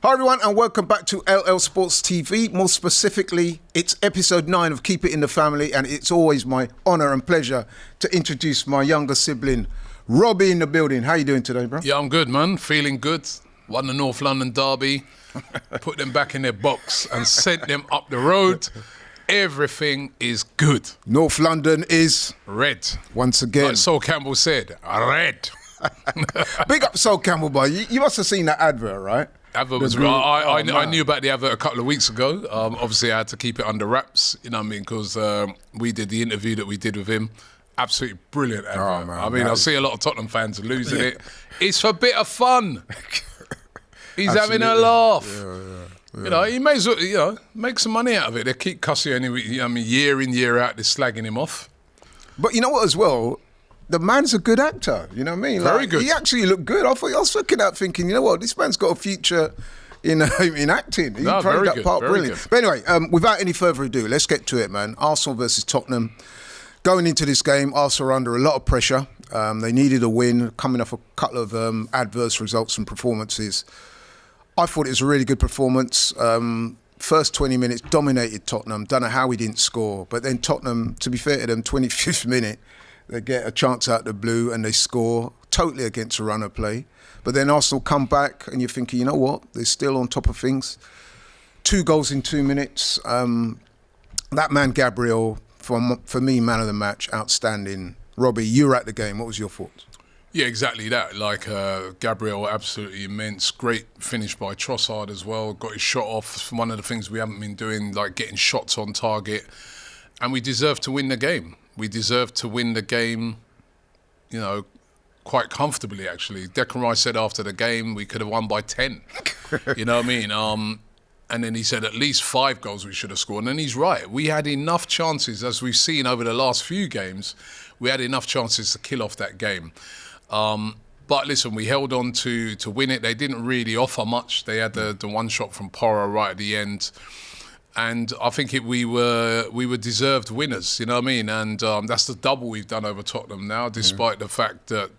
Hi everyone and welcome back to LL Sports TV. More specifically, it's episode 9 of Keep It in the Family, and it's always my honour and pleasure to introduce my younger sibling, Robbie, in the building. How you doing today, bro? Yeah, I'm good, man. Feeling good. Won the North London derby, put them back in their box and sent them up the road. Everything is good. North London is... red. Once again. Like Sol Campbell said, red. Big up Sol Campbell, boy. You must have seen that advert, right? Advert was I knew about the advert a couple of weeks ago. Obviously, I had to keep it under wraps, you know what I mean, because we did the interview that we did with him. Absolutely brilliant advert. Oh, man, I mean, I see a lot of Tottenham fans losing it. It's for a bit of fun. He's having a laugh. Yeah. You know, he may as well, make some money out of it. They keep cussing anyway. I mean, year in, year out, they're slagging him off. But you know what as well? The man's a good actor, you know what I mean? Very good. He actually looked good. I was looking at thinking, you know what, this man's got a future in acting. He played that part brilliant. But anyway, without any further ado, let's get to it, man. Arsenal versus Tottenham. Going into this game, Arsenal are under a lot of pressure. They needed a win, coming off a couple of adverse results and performances. I thought it was a really good performance. First 20 minutes, dominated Tottenham. Don't know how we didn't score. But then Tottenham, to be fair to them, 25th minute, they get a chance out of the blue and they score totally against a runner play. But then Arsenal come back and you're thinking, you know what? They're still on top of things. 2 goals in 2 minutes. That man, Gabriel, for me, man of the match, outstanding. Robbie, you were at the game. What was your thoughts? Yeah, exactly that. Like Gabriel, absolutely immense. Great finish by Trossard as well. Got his shot off. One of the things we haven't been doing, like getting shots on target. And we deserve to win the game. We deserve to win the game, quite comfortably, actually. Declan Rice said after the game, we could have won by 10. You know what I mean? And then he said at least 5 goals we should have scored. And he's right. We had enough chances, as we've seen over the last few games, we had enough chances to kill off that game. But listen, we held on to win it. They didn't really offer much. They had the one shot from Porro right at the end. And I think we were deserved winners, you know what I mean? And that's the double we've done over Tottenham now, despite the fact that,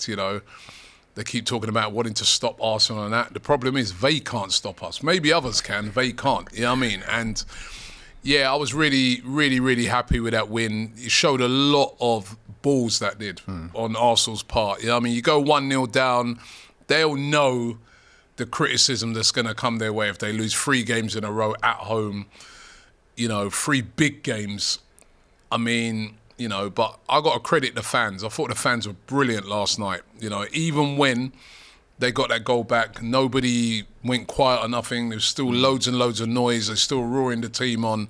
they keep talking about wanting to stop Arsenal and that. The problem is they can't stop us. Maybe others can, they can't, you know what I mean? And yeah, I was really, really, really happy with that win. It showed a lot of balls that did on Arsenal's part. You know what I mean? You go 1-0 down, they'll know the criticism that's going to come their way if they lose 3 games in a row at home. 3 big games. I mean, but I got to credit the fans. I thought the fans were brilliant last night. Even when they got that goal back, nobody went quiet or nothing. There was still loads and loads of noise. They're still roaring the team on.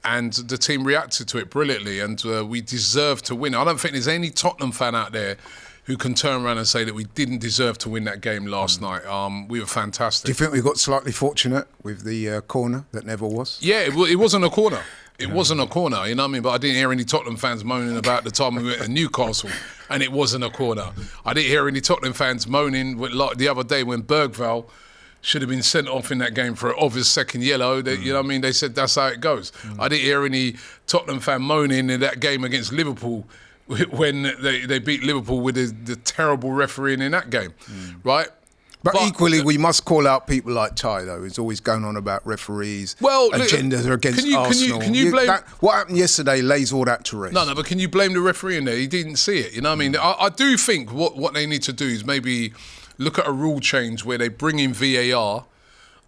And the team reacted to it brilliantly. And we deserve to win. I don't think there's any Tottenham fan out there who can turn around and say that we didn't deserve to win that game last night. We were fantastic. Do you think we got slightly fortunate with the corner that never was? Yeah, it wasn't a corner. It wasn't a corner, you know what I mean? But I didn't hear any Tottenham fans moaning about the time we went to Newcastle and it wasn't a corner. I didn't hear any Tottenham fans moaning like the other day when Bergvall should have been sent off in that game for an obvious second yellow. You know what I mean? They said that's how it goes. I didn't hear any Tottenham fan moaning in that game against Liverpool when they beat Liverpool with the terrible refereeing in that game, right? But equally, we must call out people like Ty, though, who's always going on about referees, agendas are against Arsenal. Can you blame... what happened yesterday lays all that to rest. No, but can you blame the referee in there? He didn't see it, you know what I mean? I do think what they need to do is maybe look at a rule change where they bring in VAR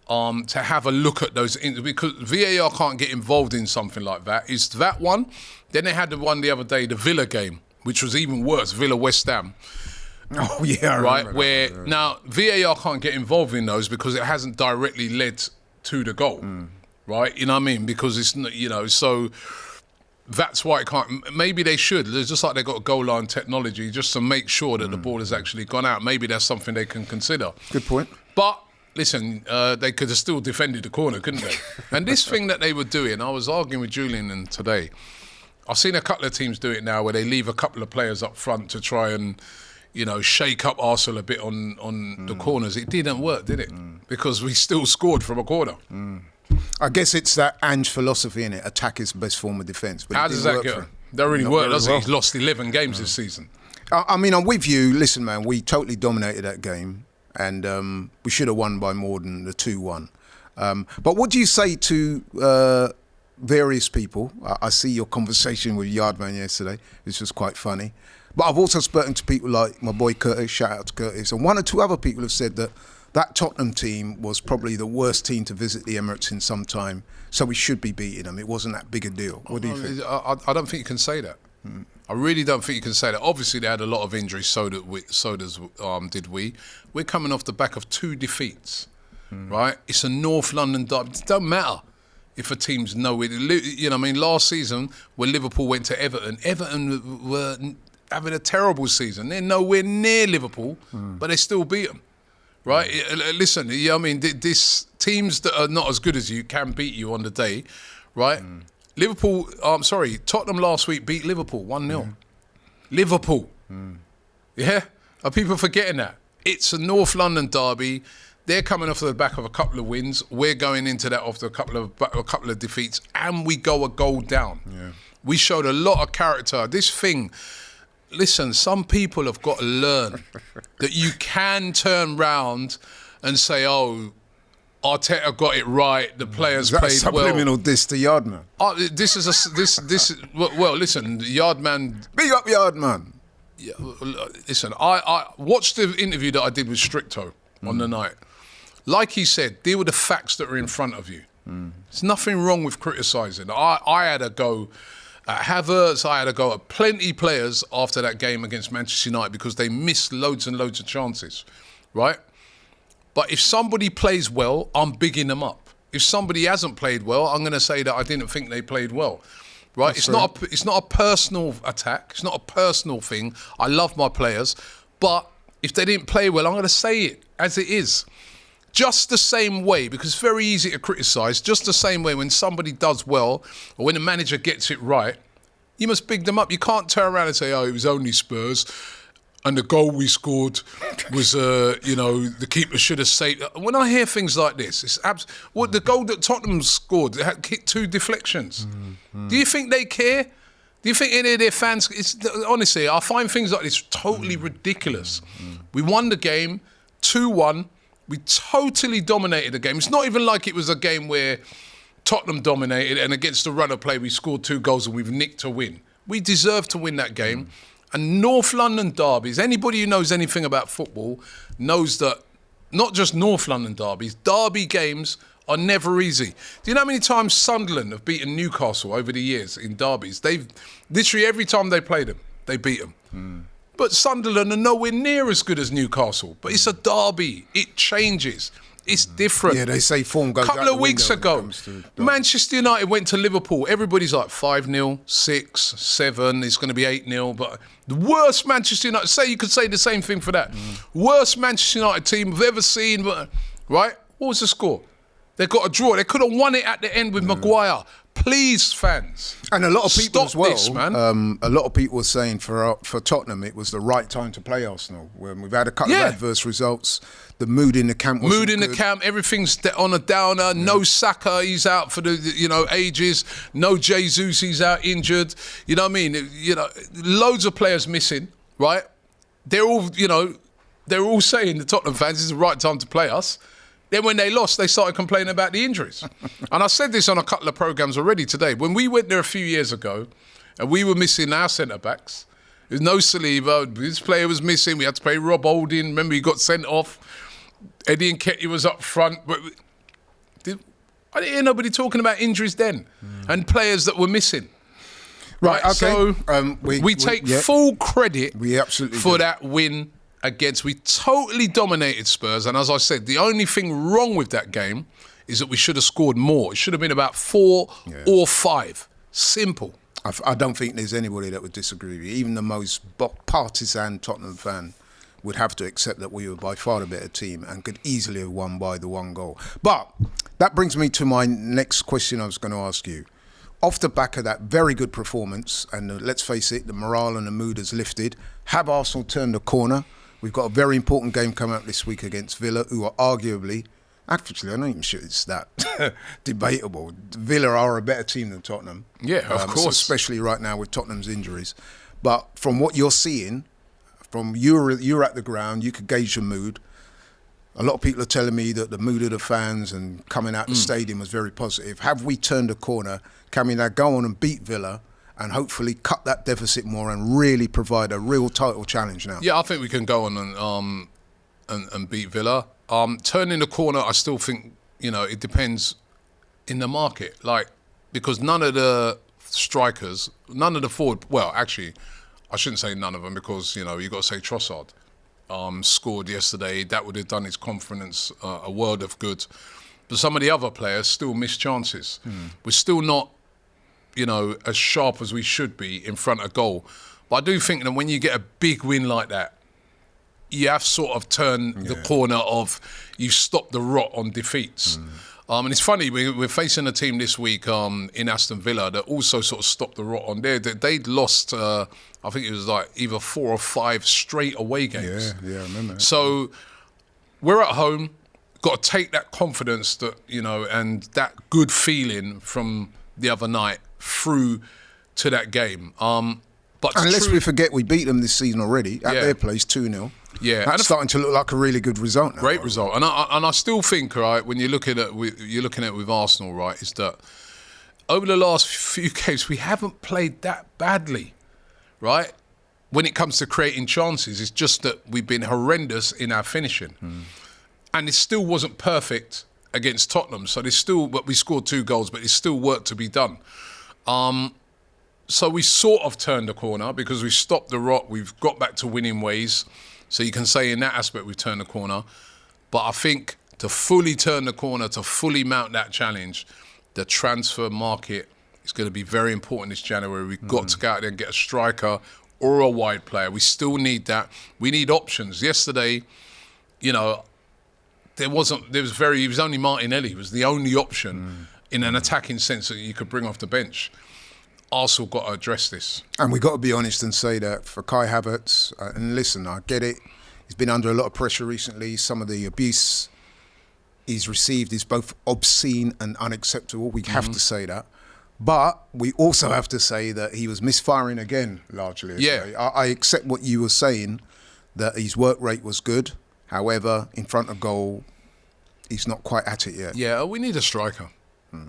to have a look at those, because VAR can't get involved in something like that. It's that one. Then they had the one the other day, the Villa game, which was even worse, Villa West Ham. Oh, yeah, I right, where now VAR can't get involved in those because it hasn't directly led to the goal, right? You know what I mean? Because it's, so that's why it can't. Maybe they should. It's just like they got goal line technology just to make sure that the ball has actually gone out. Maybe that's something they can consider. Good point. But listen, they could have still defended the corner, couldn't they? And this thing that they were doing, I was arguing with Julian today. I've seen a couple of teams do it now where they leave a couple of players up front to try and shake up Arsenal a bit on the corners. It didn't work, did it? Because we still scored from a corner. I guess it's that Ange philosophy, innit? Attack is the best form of defence. How does that go? That really worked, doesn't it? He's lost 11 games this season. I mean, I'm with you. Listen, man, we totally dominated that game. and we should have won by more than the 2-1. But what do you say to various people? I see your conversation with Yardman yesterday, which was quite funny. But I've also spoken to people like my boy Curtis, shout out to Curtis, and one or two other people have said that Tottenham team was probably the worst team to visit the Emirates in some time, so we should be beating them. It wasn't that big a deal. What do you think? I don't think you can say that. I really don't think you can say that. Obviously, they had a lot of injuries, so did we. We're coming off the back of 2 defeats, right? It's a North London derby. It don't matter if a team's nowhere. You know what I mean? Last season, when Liverpool went to Everton were having a terrible season. They're nowhere near Liverpool, but they still beat them, right? Listen, you know what I mean? This teams that are not as good as you can beat you on the day, right? Tottenham last week beat Liverpool 1-0. Liverpool. Yeah? Are people forgetting that? It's a North London derby. They're coming off the back of a couple of wins. We're going into that after a couple of defeats, and we go a goal down. Yeah. We showed a lot of character. This thing, listen, some people have got to learn that you can turn round and say, oh, Arteta got it right. The players played well. Subliminal diss to Yardman. Well, listen, Yardman. Big up Yardman. Yeah, listen, I watched the interview that I did with Stricto on the night. Like he said, deal with the facts that are in front of you. There's nothing wrong with criticising. I had a go at Havertz. I had a go at plenty of players after that game against Manchester United because they missed loads and loads of chances, right? But if somebody plays well, I'm bigging them up. If somebody hasn't played well, I'm going to say that I didn't think they played well, right? It's not a personal attack. It's not a personal thing. I love my players, but if they didn't play well, I'm going to say it as it is. Just the same way, because it's very easy to criticise, just the same way when somebody does well or when the manager gets it right, you must big them up. You can't turn around and say, oh, it was only Spurs and the goal we scored was, the keeper should have saved. When I hear things like this, it's the goal that Tottenham scored, they had kicked 2 deflections. Do you think they care? Do you think any of their fans... honestly, I find things like this totally ridiculous. We won the game 2-1. We totally dominated the game. It's not even like it was a game where Tottenham dominated and against the run of play we scored 2 goals and we've nicked a win. We deserved to win that game. And North London derbies, anybody who knows anything about football knows that not just North London derbies, derby games are never easy. Do you know how many times Sunderland have beaten Newcastle over the years in derbies? They've literally every time they played them, they beat them. But Sunderland are nowhere near as good as Newcastle. But it's a derby. It changes. It's different. Yeah, they say form goes out the window. A couple of weeks ago, Manchester United went to Liverpool. Everybody's like 5-0, 6, 7. It's going to be 8-0. But the worst Manchester United, you could say the same thing for that. Worst Manchester United team I've ever seen. Right? What was the score? They got a draw. They could have won it at the end with Maguire. Please, fans. And a lot of people as well. This, man. A lot of people were saying for Tottenham it was the right time to play Arsenal. When we've had a couple of adverse results, the mood in the camp wasn't good. The camp, everything's on a downer. No Saka, he's out for the ages. No Jesus, he's out injured. You know what I mean? Loads of players missing. Right? They're all saying the Tottenham fans this is the right time to play us. Then when they lost, they started complaining about the injuries. And I said this on a couple of programmes already today. When we went there a few years ago and we were missing our centre-backs, there's no Saliba, this player was missing, we had to play Rob Holding, remember he got sent off, Eddie Nketiah was up front. But I didn't hear nobody talking about injuries then and players that were missing. Right, okay. So we take full credit for that win. We totally dominated Spurs, and as I said, the only thing wrong with that game is that we should have scored more. It should have been about 4 or 5. Simple. I don't think there's anybody that would disagree with you. Even the most partisan Tottenham fan would have to accept that we were by far the better team and could easily have won by the 1 goal. But that brings me to my next question I was going to ask you. Off the back of that very good performance, and let's face it, the morale and the mood has lifted, have Arsenal turned the corner? We've got a very important game coming up this week against Villa, who are arguably, actually, I'm not even sure it's that debatable. Villa are a better team than Tottenham. Yeah, of course. Especially right now with Tottenham's injuries. But from what you're seeing, from you're at the ground, you could gauge the mood. A lot of people are telling me that the mood of the fans and coming out the stadium was very positive. Have we turned a corner? Can we now go on and beat Villa and hopefully cut that deficit more and really provide a real title challenge now? Yeah, I think we can go on and beat Villa. Turning the corner, I still think, it depends in the market. Because none of the strikers, none of the forward, well, actually, I shouldn't say none of them because, you got to say Trossard scored yesterday. That would have done his confidence a world of good. But some of the other players still miss chances. We're still not, as sharp as we should be in front of goal. But I do think that when you get a big win like that, you have sort of turned the corner of you've stopped the rot on defeats. And it's funny, we're facing a team this week in Aston Villa that also sort of stopped the rot on there. They'd lost, I think it was either 4 or 5 straight away games. Yeah, I remember that. So we're at home, got to take that confidence that, and that good feeling from the other night through to that game. But unless we forget we beat them this season already at their place 2-0. Yeah, that's starting to look like a really good result now. Great result, and I still think, right, when you're looking at it with Arsenal, right, is that over the last few games we haven't played that badly, right? When it comes to creating chances, it's just that we've been horrendous in our finishing, and it still wasn't perfect against Tottenham. So but we scored 2 goals, but there's still work to be done. So we sort of turned the corner because we stopped the rot. We've got back to winning ways. So you can say in that aspect we've turned the corner. But I think to fully turn the corner, to fully mount that challenge, the transfer market is going to be very important this January. We've got to go out there and get a striker or a wide player. We still need that. We need options. Yesterday, he was only Martinelli was the only option in an attacking sense that you could bring off the bench. Arsenal got to address this. And we've got to be honest and say that for Kai Havertz, and listen, I get it, he's been under a lot of pressure recently. Some of the abuse he's received is both obscene and unacceptable. We have to say that. But we also have to say that he was misfiring again, largely. Yeah. I accept what you were saying, that his work rate was good. However, in front of goal, he's not quite at it yet. Yeah, we need a striker.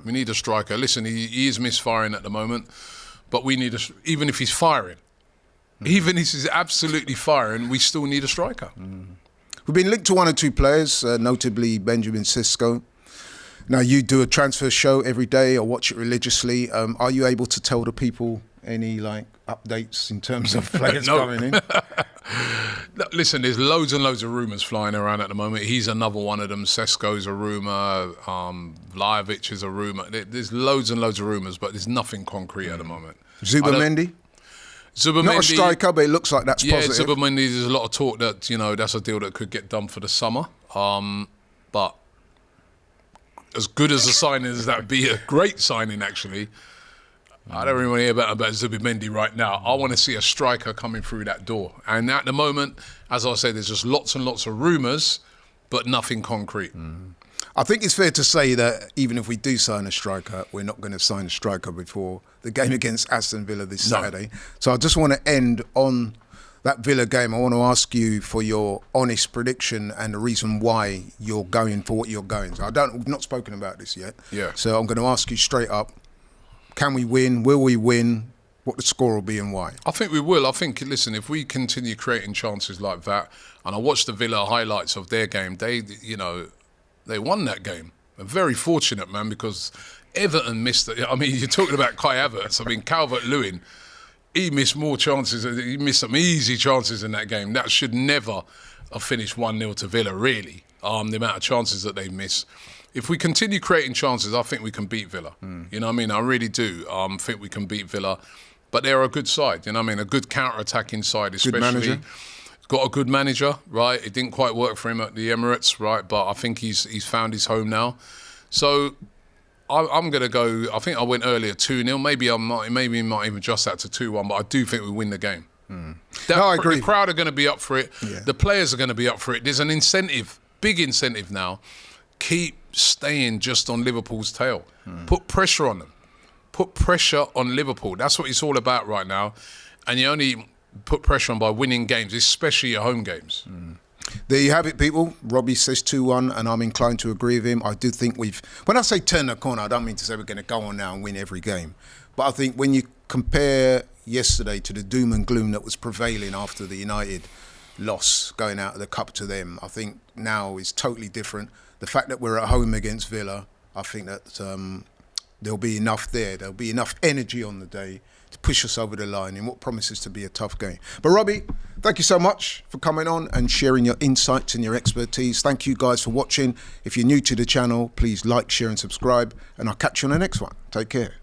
We need a striker. Listen, he is misfiring at the moment, but we need even if he's firing, even if he's absolutely firing, we still need a striker. We've been linked to 1 or 2 players, notably Benjamin Sesko. Now, you do a transfer show every day or watch it religiously. Are you able to tell the people any updates in terms of players coming in? Listen, there's loads and loads of rumours flying around at the moment. He's another one of them. Sesko's a rumour. Vlahovic is a rumour. There's loads and loads of rumours, but there's nothing concrete at the moment. Zubimendi? Not a striker, but it looks like that's positive. Yeah, Zubimendi, there's a lot of talk that, that's a deal that could get done for the summer. But as good as a signing as that would be, a great signing, actually, I don't really want to hear about Zubimendi right now. I want to see a striker coming through that door. And at the moment, as I said, there's just lots and lots of rumours, but nothing concrete. I think it's fair to say that even if we do sign a striker, we're not going to sign a striker before the game against Aston Villa this Saturday. So I just want to end on that Villa game. I want to ask you for your honest prediction and the reason why you're going for what you're going. So we've not spoken about this yet. Yeah. So I'm going to ask you straight up. Can we win? Will we win? What the score will be and why? I think we will. I think, listen, if we continue creating chances like that, and I watched the Villa highlights of their game, they won that game. They're very fortunate, man, because Everton missed it. I mean, you're talking about Kai Havertz. I mean, Calvert-Lewin, he missed more chances. He missed some easy chances in that game. That should never have finished 1-0 to Villa, really, the amount of chances that they missed. If we continue creating chances, I think we can beat Villa. You know what I mean? I really do think we can beat Villa. But they're a good side, you know what I mean? A good counter-attacking side, especially. Good manager. Got a good manager, right? It didn't quite work for him at the Emirates, right? But I think he's found his home now. So I'm going to go, I think I went earlier 2-0. Maybe we might even adjust that to 2-1, but I do think we win the game. I agree. The crowd are going to be up for it. Yeah. The players are going to be up for it. There's an incentive, big incentive now. Keep staying just on Liverpool's tail. Put pressure on them. Put pressure on Liverpool. That's what it's all about right now. And you only put pressure on by winning games, especially your home games. There you have it, people. Robbie says 2-1, and I'm inclined to agree with him. I do think when I say turn the corner, I don't mean to say we're going to go on now and win every game. But I think when you compare yesterday to the doom and gloom that was prevailing after the United loss going out of the cup to them, I think now is totally different. The fact that we're at home against Villa, I think that there'll be enough there. There'll be enough energy on the day to push us over the line in what promises to be a tough game. But Robbie, thank you so much for coming on and sharing your insights and your expertise. Thank you guys for watching. If you're new to the channel, please like, share and subscribe, and I'll catch you on the next one. Take care.